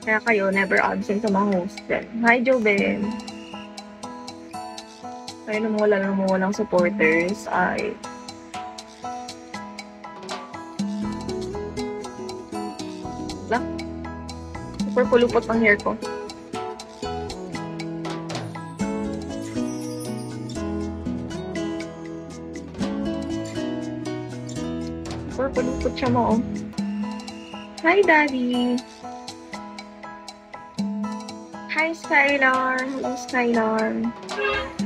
Kaya kayo, never absent sa mga host din. Hi, Joben. Kayo walang supporters ay wala. Super pulupot ang hair ko. Super pulupot siya mo, oh. Hi, Daddy. Hi, Skylar. Hello, Skylar.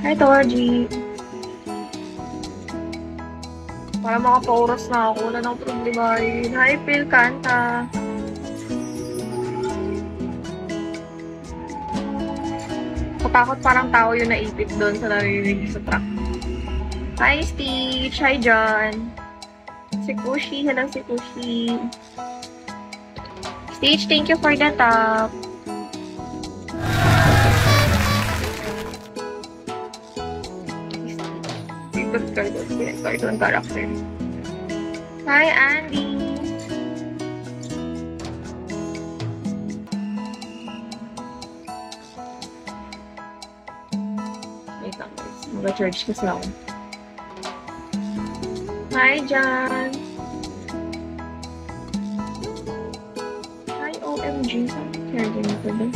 Hi, Toji. Para makapauras na ako. Wala nang problema yun. Hi, Phil Kanta. Katakot parang tao yung naipit doon sa narinig sa truck. Hi, Stitch. Hi, John. Si Kushi. Hello, si Kushi. Stitch, thank you for the top. Cartoon character. Hi, Andy. Wait lang guys. Mag-charge kasi ako. Hi, John. Hi, OMG. Saan charging ito ba?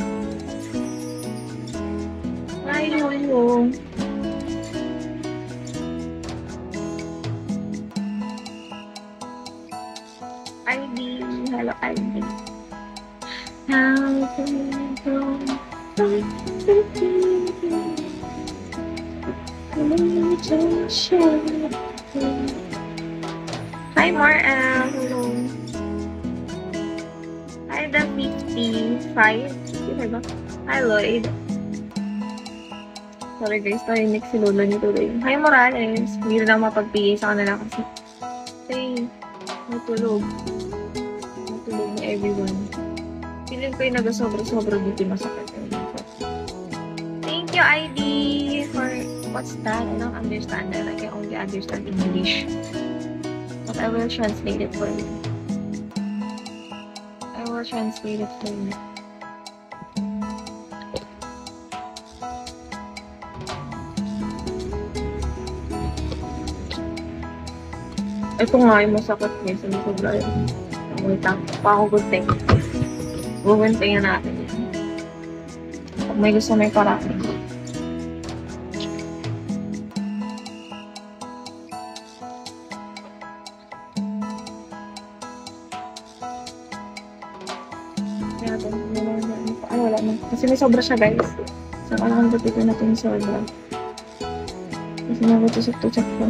Hi, Lolo. ID. Hello, ID. How can we go? Hi, Marl. Hello. Hi, the 55. Hi, Lloyd. Sorry guys, narinig si Lola niyo today. Hi, Morales. Hindi na mapag-PA sa kanila kasi. Hey, matulog. Matulog na everyone. Feeling ko yung nag-sobra-sobra dito masakit. Thank you, ID, for what's that? I don't understand that. I can only understand English. But I will translate it for you. I will translate it for you. Ito nga yung masakit niya sa sobra yun. Wait lang. Pakugunting. Guguntingin natin yan. Pag may gusto may parating. Ay, wala na. Kasi may sobra siya, guys. So, alam ko dito natin yung sobra. Kasi nagutusok-tusok siya.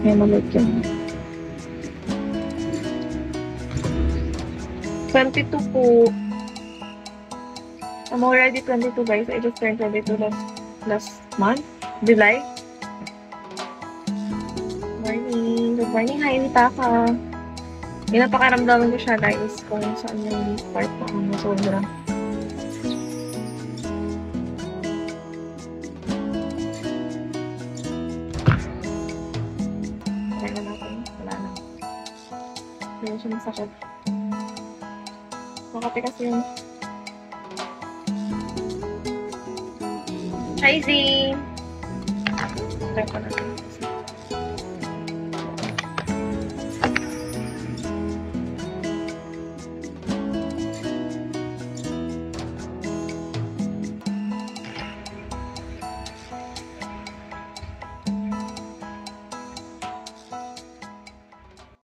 May malit yun. 22 po. I'm already 22, guys. I just turned 22 last month. July. Morning. Good morning. Hi, Litaka. Napakaramdaman ko siya, guys, kung saan yung part na ano, sobra. Kaya natin. Wala na. Hindi siya masakit. Makati kasi yun. Hi, Z! Try ko natin.